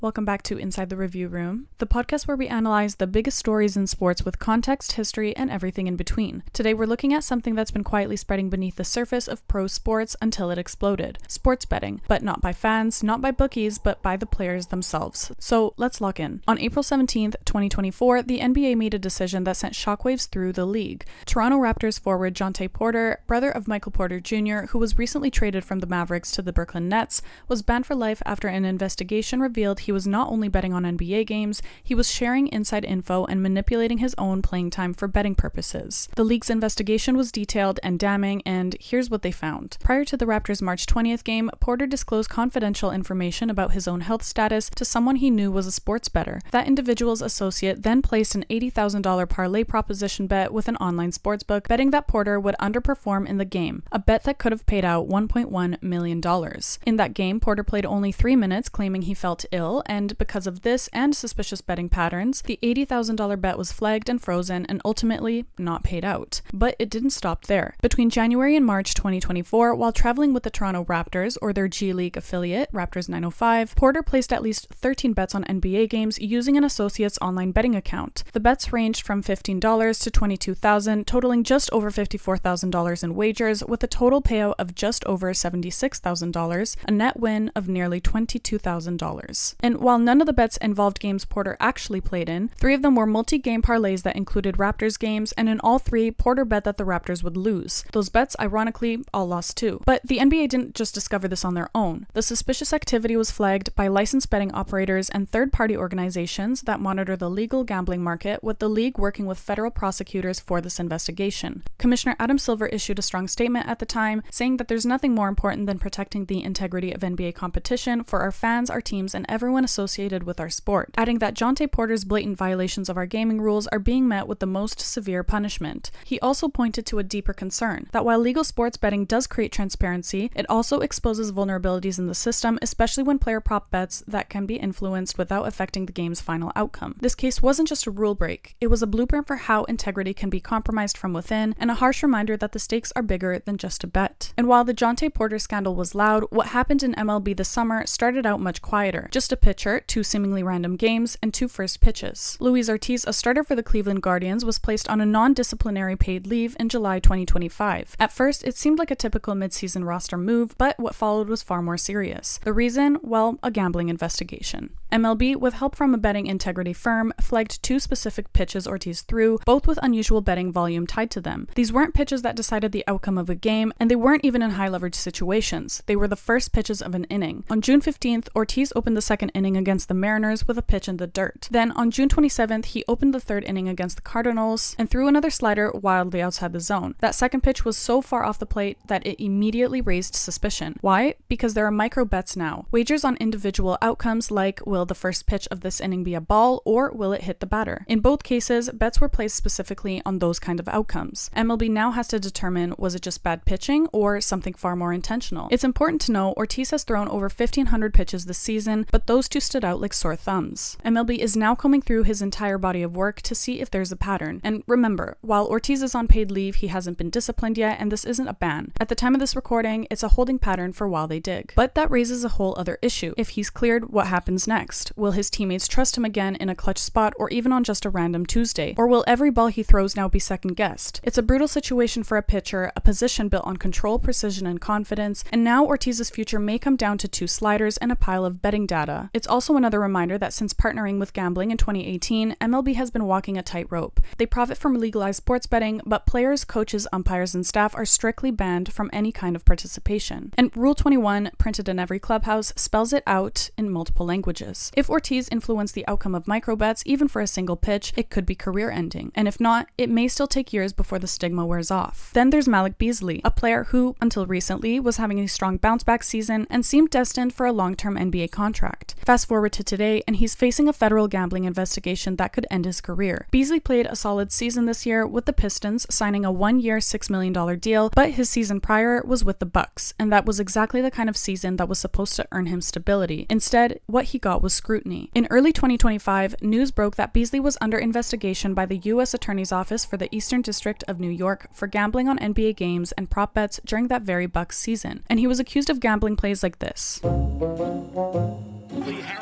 Welcome back to Inside the Review Room, the podcast where we analyze the biggest stories in sports with context, history, and everything in between. Today we're looking at something that's been quietly spreading beneath the surface of pro sports until it exploded. Sports betting, but not by fans, not by bookies, but by the players themselves. So let's lock in. On April 17th, 2024, the NBA made a decision that sent shockwaves through the league. Toronto Raptors forward Jontay Porter, brother of Michael Porter Jr., who was recently traded from the Mavericks to the Brooklyn Nets, was banned for life after an investigation revealed he was not only betting on NBA games, he was sharing inside info and manipulating his own playing time for betting purposes. The league's investigation was detailed and damning, and here's what they found. Prior to the Raptors' March 20th game, Porter disclosed confidential information about his own health status to someone he knew was a sports bettor. That individual's associate then placed an $80,000 parlay proposition bet with an online sportsbook, betting that Porter would underperform in the game, a bet that could have paid out $1.1 million. In that game, Porter played only 3 minutes, claiming he felt ill, and because of this and suspicious betting patterns, the $80,000 bet was flagged and frozen and ultimately not paid out. But it didn't stop there. Between January and March 2024, while traveling with the Toronto Raptors, or their G League affiliate, Raptors 905, Porter placed at least 13 bets on NBA games using an associate's online betting account. The bets ranged from $15 to $22,000, totaling just over $54,000 in wagers, with a total payout of just over $76,000, a net win of nearly $22,000. And while none of the bets involved games Porter actually played in, 3 of them were multi-game parlays that included Raptors games, and in all 3, Porter bet that the Raptors would lose. Those bets, ironically, all lost too. But the NBA didn't just discover this on their own. The suspicious activity was flagged by licensed betting operators and third-party organizations that monitor the legal gambling market, with the league working with federal prosecutors for this investigation. Commissioner Adam Silver issued a strong statement at the time, saying that there's nothing more important than protecting the integrity of NBA competition for our fans, our teams, and everyone associated with our sport, adding that Jontay Porter's blatant violations of our gaming rules are being met with the most severe punishment. He also pointed to a deeper concern, that while legal sports betting does create transparency, it also exposes vulnerabilities in the system, especially when player prop bets that can be influenced without affecting the game's final outcome. This case wasn't just a rule break, it was a blueprint for how integrity can be compromised from within, and a harsh reminder that the stakes are bigger than just a bet. And while the Jontay Porter scandal was loud, what happened in MLB this summer started out much quieter. Just a pitcher, 2 seemingly random games, and 2 first pitches. Luis Ortiz, a starter for the Cleveland Guardians, was placed on a non-disciplinary paid leave in July 2025. At first, it seemed like a typical mid-season roster move, but what followed was far more serious. The reason? Well, a gambling investigation. MLB, with help from a betting integrity firm, flagged 2 specific pitches Ortiz threw, both with unusual betting volume tied to them. These weren't pitches that decided the outcome of a game, and they weren't even in high-leverage situations. They were the first pitches of an inning. On June 15th, Ortiz opened the second inning against the Mariners with a pitch in the dirt. Then, on June 27th, he opened the third inning against the Cardinals and threw another slider wildly outside the zone. That second pitch was so far off the plate that it immediately raised suspicion. Why? Because there are micro bets now. Wagers on individual outcomes like, will the first pitch of this inning be a ball, or will it hit the batter? In both cases, bets were placed specifically on those kind of outcomes. MLB now has to determine, was it just bad pitching or something far more intentional? It's important to know Ortiz has thrown over 1,500 pitches this season, but those 2 stood out like sore thumbs. MLB is now combing through his entire body of work to see if there's a pattern. And remember, while Ortiz is on paid leave, he hasn't been disciplined yet, and this isn't a ban. At the time of this recording, it's a holding pattern for while they dig. But that raises a whole other issue. If he's cleared, what happens next? Will his teammates trust him again in a clutch spot or even on just a random Tuesday? Or will every ball he throws now be second-guessed? It's a brutal situation for a pitcher, a position built on control, precision, and confidence, and now Ortiz's future may come down to 2 sliders and a pile of betting data. It's also another reminder that since partnering with gambling in 2018, MLB has been walking a tightrope. They profit from legalized sports betting, but players, coaches, umpires, and staff are strictly banned from any kind of participation. And Rule 21, printed in every clubhouse, spells it out in multiple languages. If Ortiz influenced the outcome of microbets, even for a single pitch, it could be career-ending. And if not, it may still take years before the stigma wears off. Then there's Malik Beasley, a player who, until recently, was having a strong bounce-back season and seemed destined for a long-term NBA contract. Fast forward to today, and he's facing a federal gambling investigation that could end his career. Beasley played a solid season this year with the Pistons, signing a 1-year, $6 million deal, but his season prior was with the Bucks, and that was exactly the kind of season that was supposed to earn him stability. Instead, what he got was scrutiny. In early 2025, news broke that Beasley was under investigation by the U.S. Attorney's Office for the Eastern District of New York for gambling on NBA games and prop bets during that very Bucks season, and he was accused of gambling plays like this.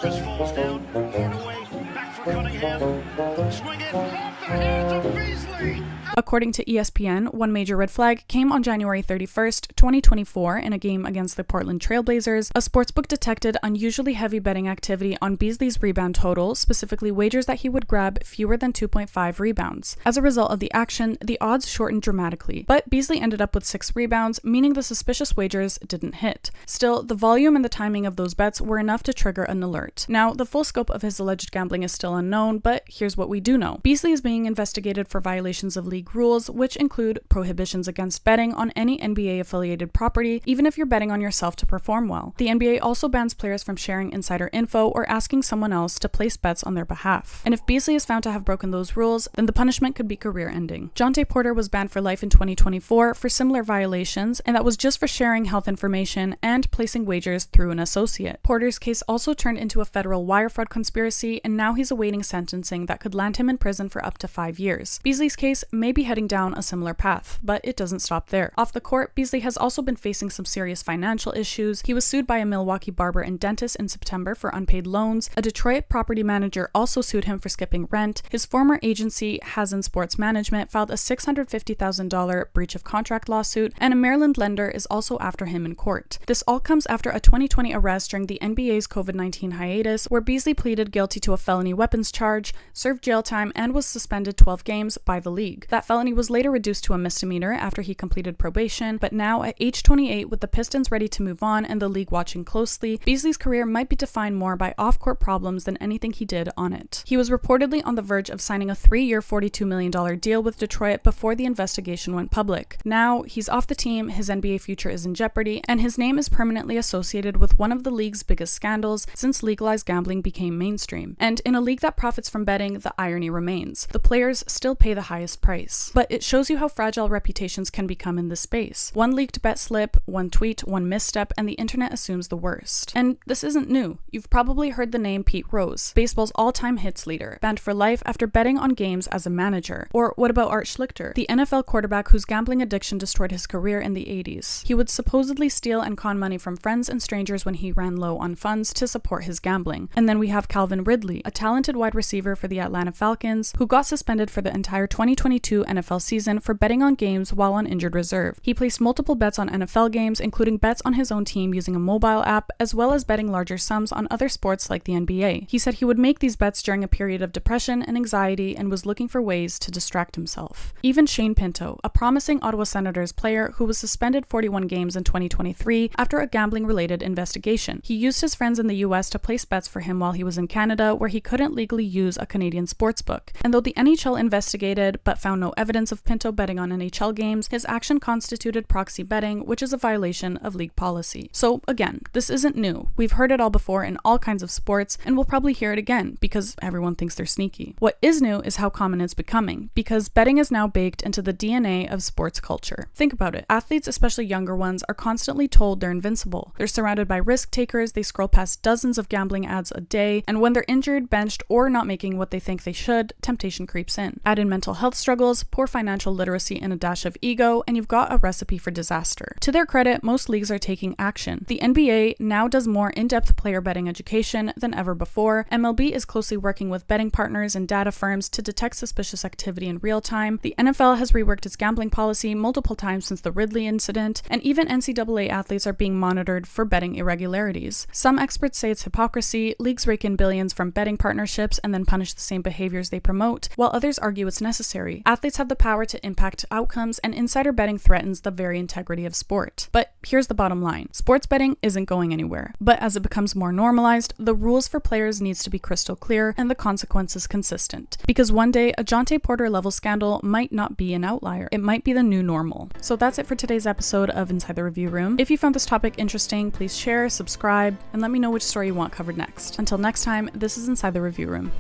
Just falls down, Hardaway, back for Cunningham, swing it off the hands of Beasley. According to ESPN, one major red flag came on January 31st, 2024 in a game against the Portland Trail Blazers. A sportsbook detected unusually heavy betting activity on Beasley's rebound total, specifically wagers that he would grab fewer than 2.5 rebounds. As a result of the action, the odds shortened dramatically, but Beasley ended up with 6 rebounds, meaning the suspicious wagers didn't hit. Still, the volume and the timing of those bets were enough to trigger an alert. Now, the full scope of his alleged gambling is still unknown, but here's what we do know. Beasley is being investigated for violations of league rules, which include prohibitions against betting on any NBA-affiliated property, even if you're betting on yourself to perform well. The NBA also bans players from sharing insider info or asking someone else to place bets on their behalf. And if Beasley is found to have broken those rules, then the punishment could be career-ending. Jontay Porter was banned for life in 2024 for similar violations, and that was just for sharing health information and placing wagers through an associate. Porter's case also turned into a federal wire fraud conspiracy, and now he's awaiting sentencing that could land him in prison for up to 5 years. Beasley's case may be heading down a similar path, but it doesn't stop there. Off the court, Beasley has also been facing some serious financial issues. He was sued by a Milwaukee barber and dentist in September for unpaid loans. A Detroit property manager also sued him for skipping rent. His former agency, Hazen Sports Management, filed a $650,000 breach of contract lawsuit, and a Maryland lender is also after him in court. This all comes after a 2020 arrest during the NBA's COVID-19 hiatus, where Beasley pleaded guilty to a felony weapons charge, served jail time, and was suspended 12 games by the league. That felony was later reduced to a misdemeanor after he completed probation, but now at age 28, with the Pistons ready to move on and the league watching closely, Beasley's career might be defined more by off-court problems than anything he did on it. He was reportedly on the verge of signing a 3-year, $42 million deal with Detroit before the investigation went public. Now, he's off the team, his NBA future is in jeopardy, and his name is permanently associated with one of the league's biggest scandals since legalized gambling became mainstream. And in a league that profits from betting, the irony remains. The players still pay the highest price. But it shows you how fragile reputations can become in this space. One leaked bet slip, one tweet, one misstep, and the internet assumes the worst. And this isn't new. You've probably heard the name Pete Rose, baseball's all-time hits leader, banned for life after betting on games as a manager. Or what about Art Schlichter, the NFL quarterback whose gambling addiction destroyed his career in the 80s? He would supposedly steal and con money from friends and strangers when he ran low on funds to support his gambling. And then we have Calvin Ridley, a talented wide receiver for the Atlanta Falcons, who got suspended for the entire 2022 NFL season for betting on games while on injured reserve. He placed multiple bets on NFL games, including bets on his own team using a mobile app, as well as betting larger sums on other sports like the NBA. He said he would make these bets during a period of depression and anxiety and was looking for ways to distract himself. Even Shane Pinto, a promising Ottawa Senators player who was suspended 41 games in 2023 after a gambling-related investigation. He used his friends in the US to place bets for him while he was in Canada, where he couldn't legally use a Canadian sportsbook. And though the NHL investigated but found no evidence of Pinto betting on NHL games, his action constituted proxy betting, which is a violation of league policy. So again, this isn't new. We've heard it all before in all kinds of sports, and we'll probably hear it again because everyone thinks they're sneaky. What is new is how common it's becoming, because betting is now baked into the DNA of sports culture. Think about it. Athletes, especially younger ones, are constantly told they're invincible. They're surrounded by risk takers, they scroll past dozens of gambling ads a day, and when they're injured, benched, or not making what they think they should, temptation creeps in. Add in mental health struggles, poor financial literacy, and a dash of ego, and you've got a recipe for disaster. To their credit, most leagues are taking action. The NBA now does more in-depth player betting education than ever before. MLB is closely working with betting partners and data firms to detect suspicious activity in real time. The NFL has reworked its gambling policy multiple times since the Ridley incident, and even NCAA athletes are being monitored for betting irregularities. Some experts say it's hypocrisy. Leagues rake in billions from betting partnerships and then punish the same behaviors they promote, while others argue it's necessary. Athletes have the power to impact outcomes, and insider betting threatens the very integrity of sport. But here's the bottom line. Sports betting isn't going anywhere. But as it becomes more normalized, the rules for players needs to be crystal clear and the consequences consistent. Because one day, a Jontay Porter level scandal might not be an outlier. It might be the new normal. So that's it for today's episode of Inside the Review Room. If you found this topic interesting, please share, subscribe, and let me know which story you want covered next. Until next time, this is Inside the Review Room.